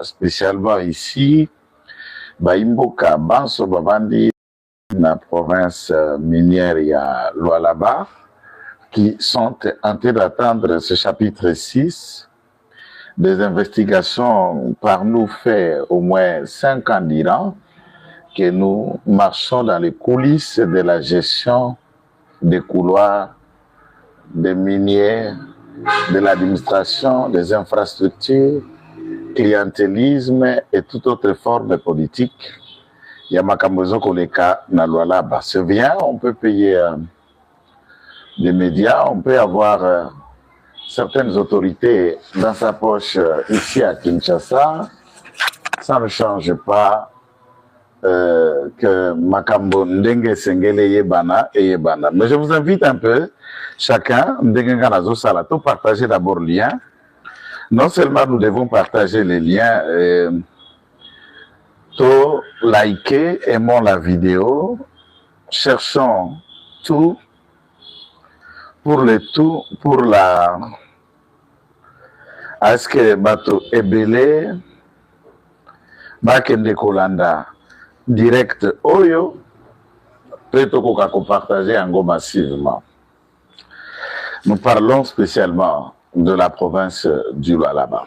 spécialement ici, Baimboka, Banso Babandi, la province minière, il y a Lualaba, qui sont en train d'attendre ce chapitre 6. Des investigations par nous fait au moins 5 ans d'Iran, que nous marchons dans les coulisses de la gestion des couloirs, des miniers, de l'administration, des infrastructures, clientélisme et toute autre forme politique. Il y a Makambozo Koleka Nalualaba. C'est bien, on peut payer des médias, on peut avoir certaines autorités dans sa poche ici à Kinshasa. Ça ne change pas que Makambo Ndenge Sengele Yebana et Yebana. Mais je vous invite un peu, chacun, Ndenge Nganazo Salato, partager d'abord le lien. Non seulement nous devons partager les liens, liker, aimons la vidéo, cherchons tout pour le tout, pour la... Est-ce que Bato Ebele, Bakende Kolanda, direct Oyo, peut-être qu'on partager en go massivement. Nous parlons spécialement de la province du Lualaba.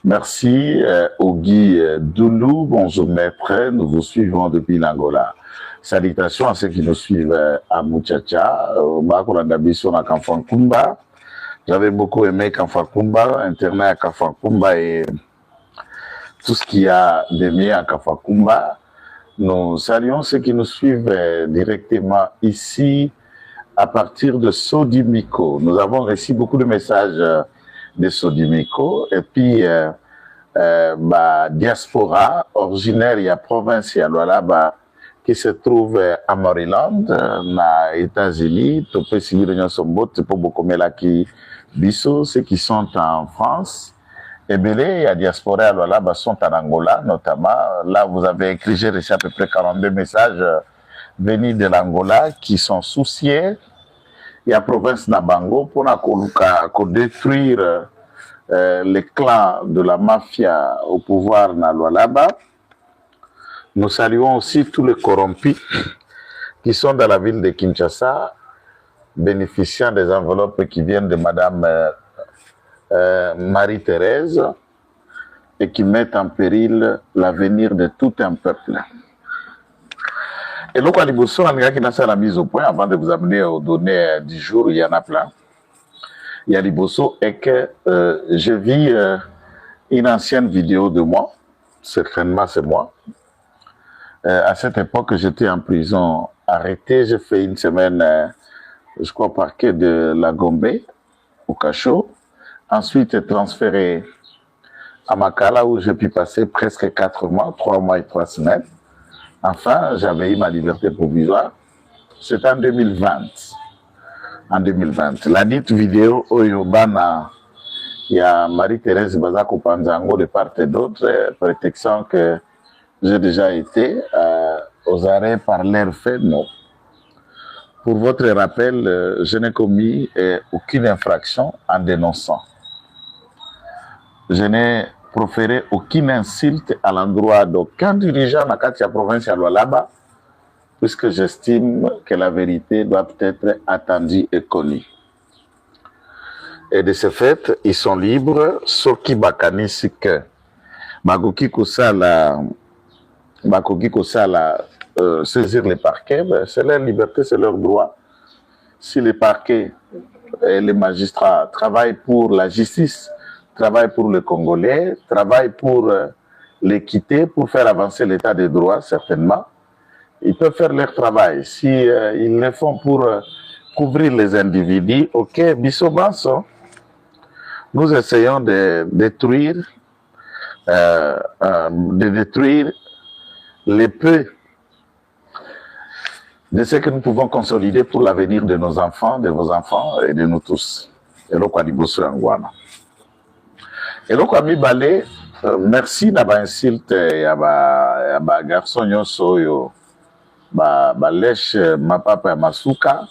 Merci Ogi Doulou, bonjour maître, nous vous suivons depuis l'Angola. Salutations à ceux qui nous suivent à Muchacha, à Kamfankumba. J'avais beaucoup aimé Kamfankumba, Internet à Kamfankumba et tout ce qu'il y a de mieux à Kamfankumba. Nous saluons ceux qui nous suivent directement ici, à partir de Sodimiko. Nous avons reçu beaucoup de messages de Sodimiko et puis diaspora originaire de la province de Lualaba qui se trouve à Maryland, aux États-Unis. Tout peut suivre l'Union Sombot, pour beaucoup qui biso, ceux qui sont en France. Et bien, les diaspora à Lualaba sont en Angola, notamment. Là, vous avez écrit, j'ai reçu à peu près 42 messages venus de l'Angola qui sont souciés. Il y a la province Nabango pour détruire les clans de la mafia au pouvoir na Lualaba. Nous saluons aussi tous les corrompus qui sont dans la ville de Kinshasa, bénéficiant des enveloppes qui viennent de Madame Marie-Thérèse et qui mettent en péril l'avenir de tout un peuple. Et donc, à Liboso, on a la mise au point avant de vous amener aux données du jour, il y en a plein. Il y a Liboso et que je vis une ancienne vidéo de moi, certainement c'est moi. À cette époque, j'étais en prison arrêté, j'ai fait une semaine, je crois, au parquet de la Gombe, au cachot. Ensuite, transféré à Makala où j'ai pu passer presque 4 mois, 3 mois et 3 semaines. Enfin, j'avais eu ma liberté provisoire. C'était en 2020. En 2020. La dite vidéo Oyobana, il y a Marie-Thérèse Bazako Panzango de part et d'autre, prétextant que j'ai déjà été aux arrêts par l'air fait, non. Pour votre rappel, je n'ai commis aucune infraction en dénonçant. Je n'ai proféré aucune insulte à l'endroit d'aucun dirigeant de la province de Lualaba, puisque j'estime que la vérité doit être attendue et connue. Et de ce fait, ils sont libres, Soki Bakani Sike, Bagoki Kosala, saisir les parquets, c'est leur liberté, c'est leur droit. Si les parquets et les magistrats travaillent pour la justice, travaillent pour le Congolais, travaillent pour l'équité, pour faire avancer l'état des droits, certainement, ils peuvent faire leur travail. Si ils le font pour couvrir les individus, ok, Bissobanso, nous essayons de détruire les peu de ce que nous pouvons consolider pour l'avenir de nos enfants, de vos enfants et de nous tous. Et là, quoi, et donc, ami Balé, merci d'avoir insulté à garçon Yoso, lèche ma papa Masuka.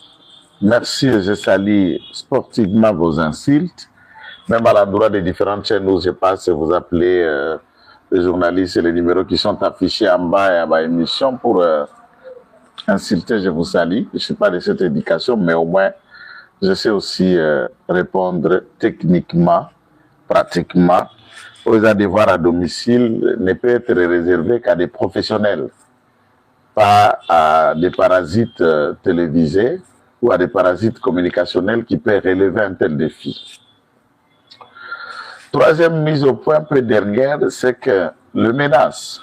Merci, je salue sportivement vos insultes. même à l'endroit des différentes chaînes où je passe, vous appelez les journalistes et les numéros qui sont affichés en bas et à ma émission pour insulter, je vous salue. Je ne suis pas de cette éducation, mais au moins, je sais aussi répondre techniquement, pratiquement. Aux devoirs à domicile ne peut être réservé qu'à des professionnels, pas à des parasites télévisés ou à des parasites communicationnels qui peuvent relever un tel défi. Troisième mise au point, peu dernière, c'est que le menace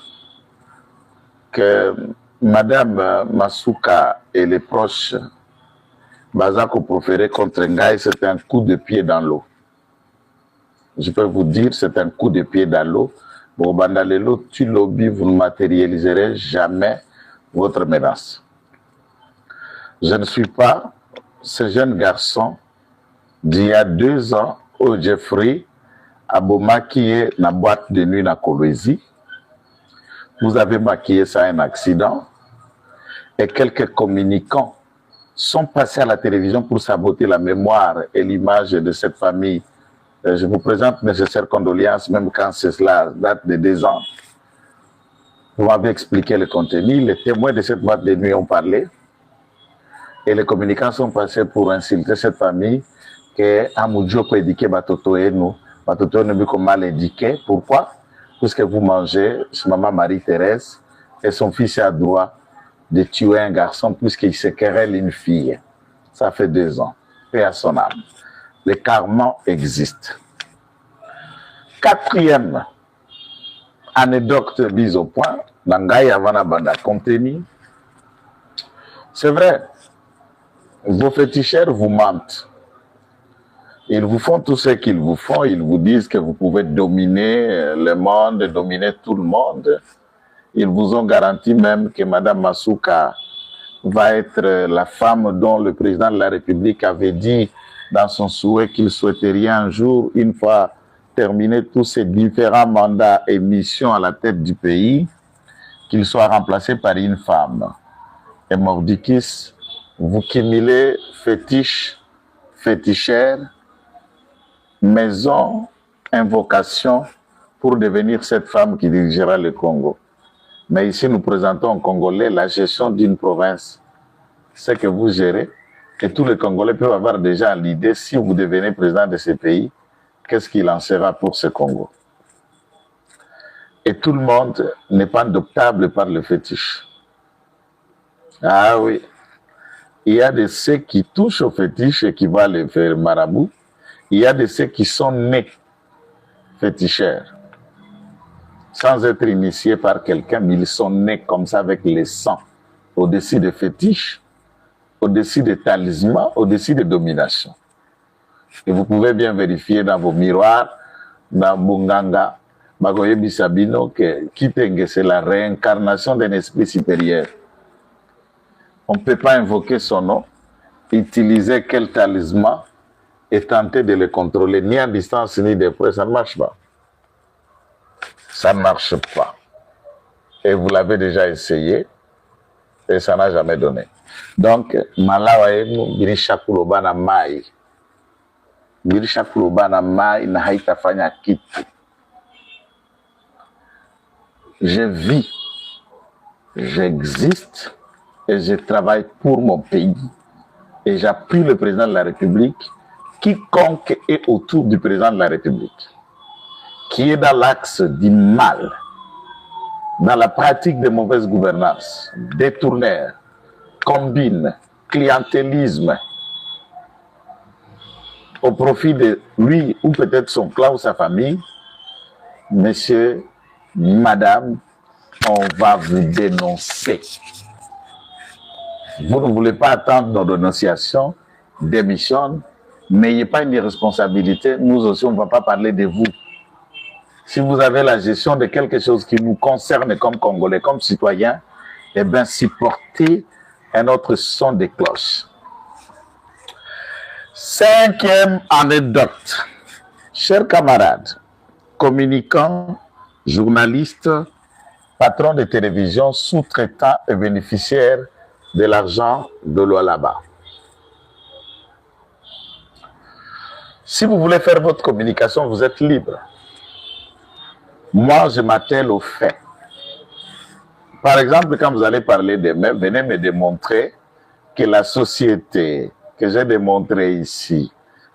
que Madame Masuka et les proches Bazako proféraient contre Ngaï, c'est un coup de pied dans l'eau. Je peux vous dire, c'est un coup de pied dans l'eau. Bon, Bandalelo, tu lobby, vous ne matérialiserez jamais votre menace. Je ne suis pas ce jeune garçon d'il y a 2 ans au Jeffrey a maquillé la boîte de nuit à Kolwezi. Vous avez maquillé ça un accident et quelques communicants sont passés à la télévision pour saboter la mémoire et l'image de cette famille. Je vous présente mes sincères condoléances, même quand cela date de 2 ans. Vous m'avez expliqué le contenu, les témoins de cette boîte de nuit ont parlé et les communicants sont passés pour insulter cette famille que Amoudjo peut éduquer Batoto et nous. Batoto ne peut mal éduquer. Pourquoi? Puisque vous mangez, maman Marie-Thérèse et son fils a droit de tuer un garçon puisqu'il se querelle une fille. Ça fait 2 ans. Paix à son âme. Le karma existe. 4e anecdote mise au point, Nangai Avana Banda contenu. C'est vrai, vos féticheurs vous mentent. Ils vous font tout ce qu'ils vous font. Ils vous disent que vous pouvez dominer le monde, dominer tout le monde. Ils vous ont garanti même que Mme Masuka va être la femme dont le président de la République avait dit dans son souhait qu'il souhaiterait un jour, une fois terminé tous ces différents mandats et missions à la tête du pays, qu'il soit remplacé par une femme. Et Mordikis, vous cumulez fétiche, fétichère, maison, invocation pour devenir cette femme qui dirigera le Congo. Mais ici, nous présentons aux Congolais la gestion d'une province. C'est que vous gérez. Et tous les Congolais peuvent avoir déjà l'idée, si vous devenez président de ce pays, qu'est-ce qu'il en sera pour ce Congo. Et tout le monde n'est pas adoptable par le fétiche. Ah oui. Il y a de ceux qui touchent au fétiche et qui vont aller faire marabout. Il y a de ceux qui sont nés féticheurs, sans être initiés par quelqu'un, mais ils sont nés comme ça avec le sang, au-dessus des fétiches, au-dessus des talismans, au-dessus des dominations. Et vous pouvez bien vérifier dans vos miroirs, dans Bunganga, Bagoye Bisabino, que Kitenge, c'est la réincarnation d'un esprit supérieur. On ne peut pas invoquer son nom, utiliser quel talisman et tenter de le contrôler, ni à distance, ni de près, ça ne marche pas. Ça ne marche pas. Et vous l'avez déjà essayé, et ça n'a jamais donné. Donc, Malawaenu, Birisha Kulobana Mai. Birisha Kulobana Mai, na haitafanya kitu. Je vis, j'existe, et je travaille pour mon pays. Et j'appuie le président de la République, quiconque est autour du président de la République, qui est dans l'axe du mal, dans la pratique de mauvaise gouvernance, détourneur, combine, clientélisme, au profit de lui ou peut-être son clan ou sa famille, monsieur, madame, on va vous dénoncer. Vous ne voulez pas attendre nos dénonciations, démissionne, n'ayez pas une irresponsabilité, nous aussi on ne va pas parler de vous. Si vous avez la gestion de quelque chose qui nous concerne comme Congolais, comme citoyens, eh bien supportez un autre son de cloche. 5e anecdote. Chers camarades, communicants, journalistes, patrons de télévision, sous-traitants et bénéficiaires de l'argent de l'Oualaba. Si vous voulez faire votre communication, vous êtes libre. Moi, je m'attelle aux faits. Par exemple, quand vous allez parler des meubles, venez me démontrer que la société que j'ai démontrée ici,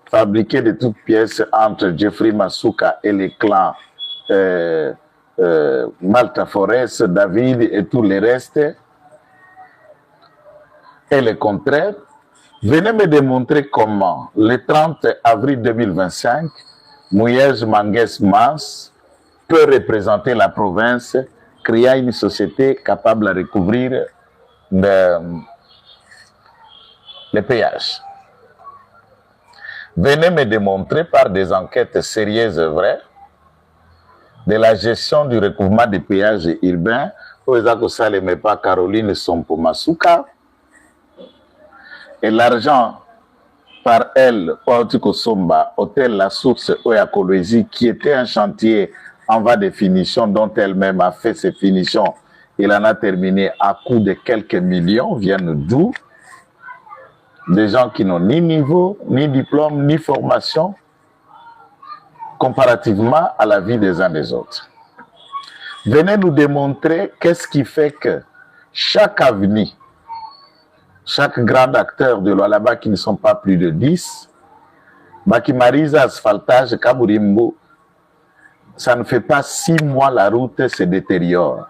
fabriquée de toutes pièces entre Jeffrey Masuka et les clans Malta Forest, David et tous les restes, et le contraire, venez me démontrer comment, le 30 avril 2025, Mouyej Manguès Mas peut représenter la province, créer une société capable de recouvrir les péages. Venez me démontrer par des enquêtes sérieuses et vraies de la gestion du recouvrement des péages urbains aux Saleme pas Caroline Sompo Masuka et l'argent par elle, Pautiko Somba, Hôtel La Source, Oya Kolwezi, qui était un chantier en voie de finition, dont elle-même a fait ses finitions. Il en a terminé à coût de quelques millions, viennent d'où? Des gens qui n'ont ni niveau, ni diplôme, ni formation, comparativement à la vie des uns des autres. Venez nous démontrer qu'est-ce qui fait que chaque avenue, chaque grand acteur de Lualaba, qui ne sont pas plus de 10, Bakimariza, asphaltage, Kaburimbo, ça ne fait pas 6 mois la route se détériore.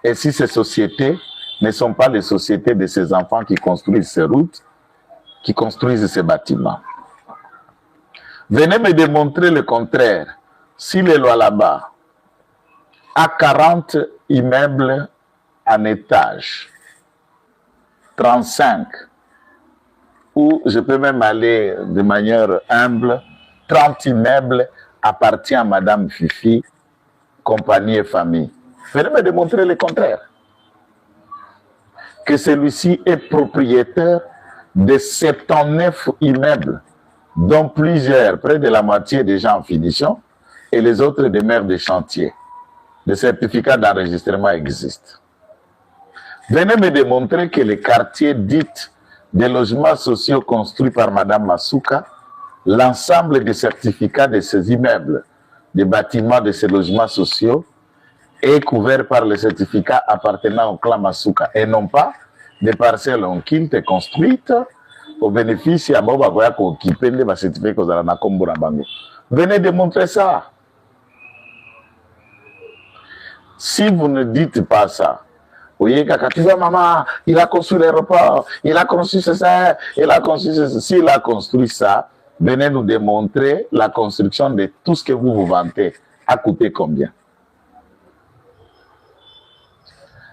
Et si ces sociétés ne sont pas les sociétés de ces enfants qui construisent ces routes, qui construisent ces bâtiments. Venez me démontrer le contraire. Si les Lualaba a 40 immeubles en étage, 35, ou je peux même aller de manière humble, 30 immeubles appartient à Madame Fifi, compagnie et famille. Venez me démontrer le contraire. Que celui-ci est propriétaire de 79 immeubles, dont plusieurs, près de la moitié déjà en finition, et les autres demeurent des chantiers. Le certificat d'enregistrement existe. Venez me démontrer que les quartiers dits des logements sociaux construits par Madame Masuka, l'ensemble des certificats de ces immeubles, des bâtiments de ces logements sociaux, est couvert par le certificat appartenant au clan Masuka et non pas des parcelles en quilte construites au bénéfice à Mobagoya qui peine les certificats qu'on a na bango. Venez démontrer ça. Si vous ne dites pas ça, vous voyez, tu vois, maman, il a construit l'aéroport, il a construit ça, il a construit ça. S'il a construit ça, venez nous démontrer la construction de tout ce que vous vous vantez. A coûté combien?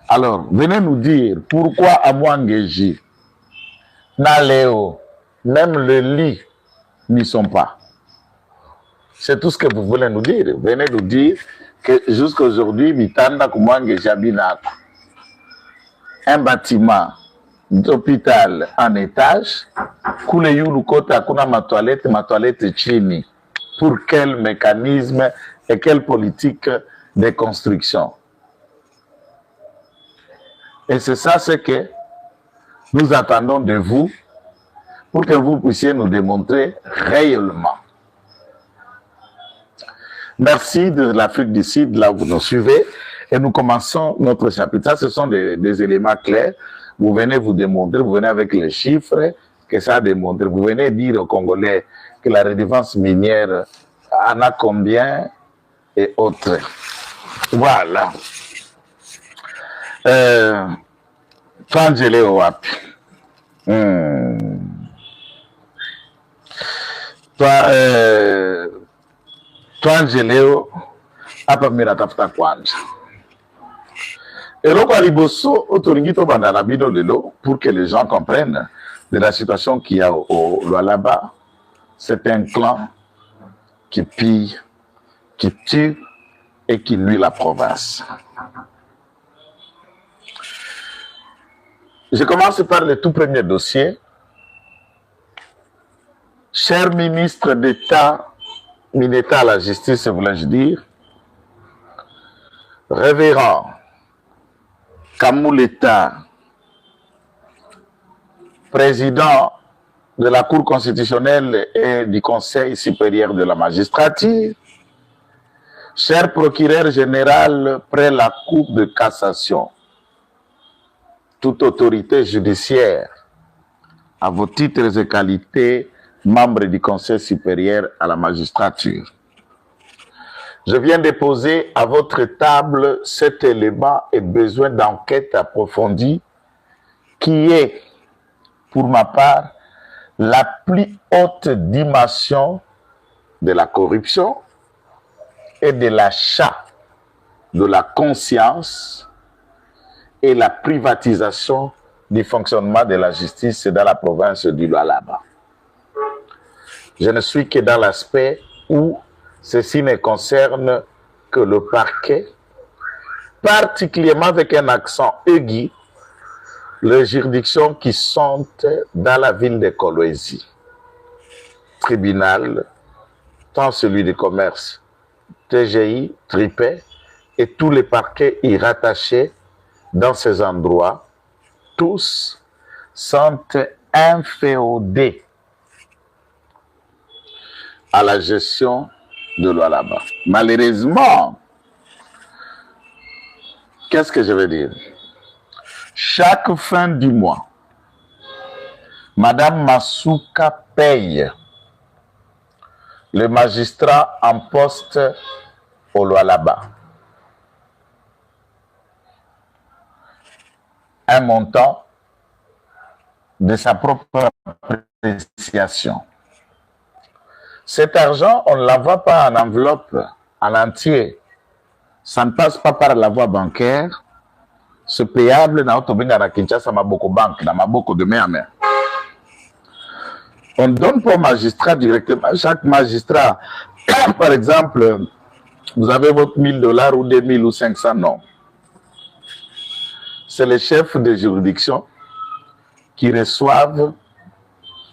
Alors, venez nous dire pourquoi à Mwangeji, Naléo, même le lit n'y sont pas. C'est tout ce que vous voulez nous dire. Venez nous dire que jusqu'à aujourd'hui, Mitanda Mwangeji Abinako, un bâtiment d'hôpital en étage, Kule Yulu Kota Kuna ma toilette chini. Pour quel mécanisme et quelle politique de construction? Et c'est ça ce que nous attendons de vous pour que vous puissiez nous démontrer réellement. Merci de l'Afrique du Sud, là où vous nous suivez. Et nous commençons notre chapitre. Ça, ce sont des éléments clairs. Vous venez vous démontrer, vous venez avec les chiffres que ça démontre. Vous venez dire aux Congolais que la redevance minière en a combien et autres. Voilà. Toi, Angélé Owapi. Toi, Angélé, hapa mira tafuta kwanza. Eloko aliboso otoringito bandana bido lelo pour que les gens comprennent de la situation qu'il y a au Lualaba. C'est un clan qui pille, qui tue et qui nuit la province. Je commence par le tout premier dossier. Cher ministre d'État, ministre à la justice, voulais-je dire, révérend Kamouleta, président de la Cour constitutionnelle et du Conseil supérieur de la magistrature, cher procureur général près la Cour de cassation, toute autorité judiciaire, à vos titres et qualités, membres du Conseil supérieur à la magistrature, je viens déposer à votre table cet élément et besoin d'enquête approfondie qui est, pour ma part, la plus haute dimension de la corruption et de l'achat de la conscience et la privatisation du fonctionnement de la justice dans la province du Lualaba. Je ne suis que dans l'aspect où ceci ne concerne que le parquet, particulièrement avec un accent aigu, les juridictions qui sont dans la ville de Kolwezi. Tribunal, tant celui de commerce, TGI, Tripet et tous les parquets y rattachés dans ces endroits, tous sont inféodés à la gestion de Lualaba. Malheureusement, qu'est-ce que je veux dire? Chaque fin du mois, Madame Masuka paye le magistrat en poste au Lualaba un montant de sa propre appréciation. Cet argent, on ne l'envoie pas en enveloppe en entier. Ça ne passe pas par la voie bancaire. Ce payable na Otobinga na Kinshasa Maboko Bank, na Maboko de main à main. On donne pour magistrat directement. Chaque magistrat, par exemple, vous avez votre 1000 $ ou 2000 ou 500, non. C'est les chefs de juridiction qui reçoivent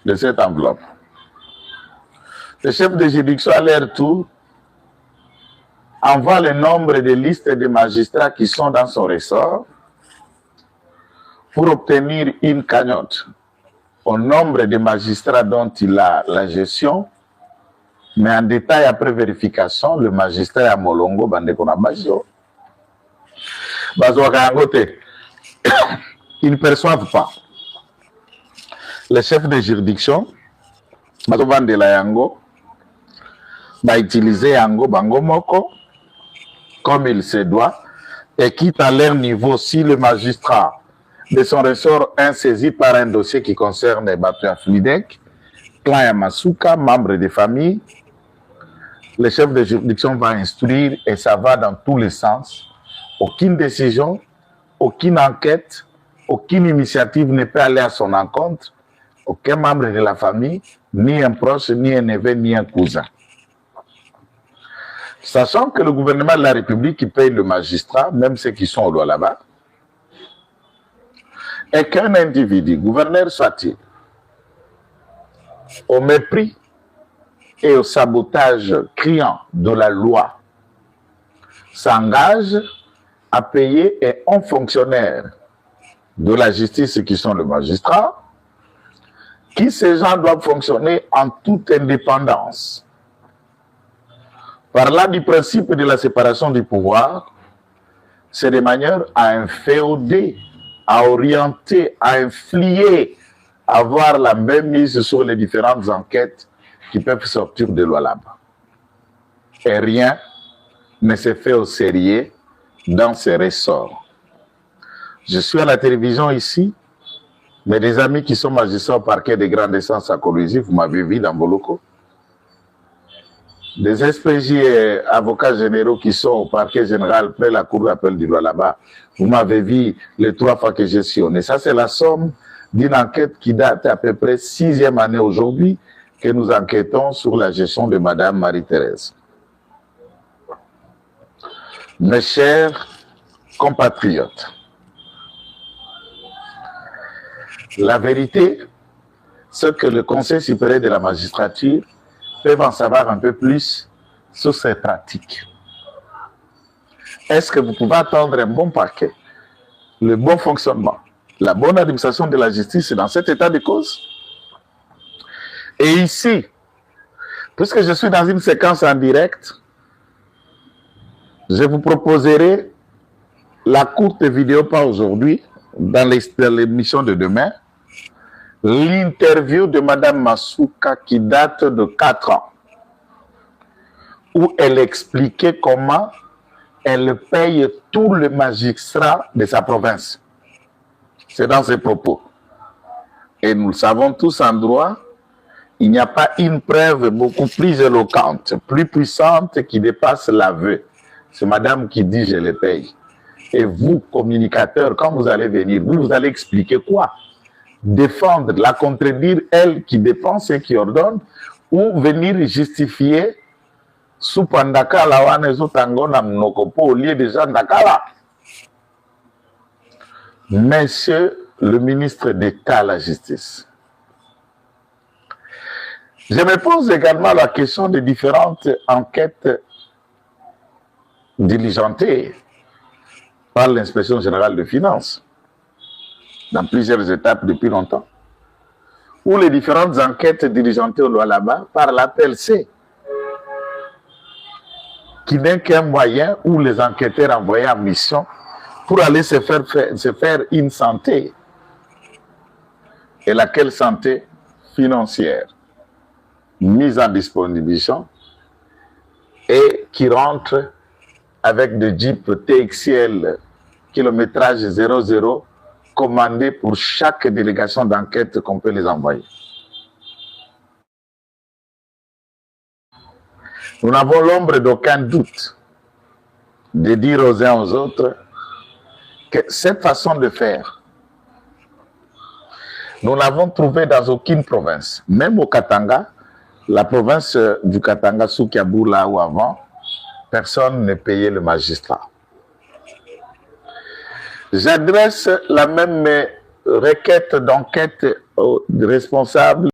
de cette enveloppe. Les chefs de juridiction, à leur tour, envoient le nombre de listes de magistrats qui sont dans son ressort pour obtenir une cagnotte au nombre de magistrats dont il a la gestion, mais en détail après vérification, le magistrat à Molongo, ils ne perçoivent pas. Les chefs de juridiction, utiliser Yango Bangomoko comme il se doit, et quitte à leur niveau, si le magistrat de son ressort est saisi par un dossier qui concerne Batoya Flidek, clan Yamasuka, membre des familles, le chef de juridiction va instruire et ça va dans tous les sens. Aucune décision, aucune enquête, aucune initiative ne peut aller à son encontre, aucun membre de la famille, ni un proche, ni un neveu, ni un cousin. Sachant que le gouvernement de la République qui paye le magistrat, même ceux qui sont au Lualaba, et qu'un individu, gouverneur soit-il, au mépris et au sabotage criant de la loi, s'engage à payer un fonctionnaire de la justice qui sont les magistrats, qui ces gens doivent fonctionner en toute indépendance. Parlant du principe de la séparation du pouvoir, c'est de manière à inféoder, à orienter, à inflier, à avoir la même mise sur les différentes enquêtes qui peuvent sortir de Lualaba. Et rien ne se fait au sérieux dans ces ressorts. Je suis à la télévision ici, mais des amis qui sont magistrats au parquet de grande essence à Kolwezi, vous m'avez vu dans Boloko. Des SPJ et avocats généraux qui sont au parquet général près la cour d'appel du Lualaba, vous m'avez vu les 3 fois que j'ai sillonné. Ça, c'est la somme d'une enquête qui date à peu près 6e année aujourd'hui que nous enquêtons sur la gestion de Madame Marie-Thérèse. Mes chers compatriotes, la vérité, c'est que le Conseil supérieur de la magistrature peut en savoir un peu plus sur ces pratiques. Est-ce que vous pouvez attendre un bon parquet, le bon fonctionnement, la bonne administration de la justice dans cet état de cause? Et ici, puisque je suis dans une séquence en direct, je vous proposerai la courte vidéo, pas aujourd'hui, dans l'émission de demain, l'interview de Mme Masuka qui date de 4 ans, où elle expliquait comment elle paye tous les magistrats de sa province. C'est dans ses propos. Et nous le savons tous en droit, il n'y a pas une preuve beaucoup plus éloquente, plus puissante qui dépasse l'aveu. C'est madame qui dit je les paye. Et vous, communicateurs, quand vous allez venir, vous allez expliquer quoi? Défendre, la contredire, elle qui dépense et qui ordonne, ou venir justifier sous Pandakala, Wanezotangona, Mnokopo, au lieu de Jean Dakala. Monsieur le ministre d'État à la Justice, je me pose également la question des différentes enquêtes diligentées par l'Inspection générale de finances, dans plusieurs étapes depuis longtemps, ou les différentes enquêtes diligentées au Lualaba par la PLC, qui n'est qu'un moyen où les enquêteurs envoyés en mission pour aller se faire une santé. Et laquelle santé? Financière, mise en disponibilité, et qui rentre avec des Jeep TXL kilométrage 00 commandés pour chaque délégation d'enquête qu'on peut les envoyer. Nous n'avons l'ombre d'aucun doute de dire aux uns aux autres que cette façon de faire, nous l'avons trouvée dans aucune province. Même au Katanga, la province du Katanga, sous Kiabou, là où avant, personne ne payait le magistrat. J'adresse la même requête d'enquête aux responsables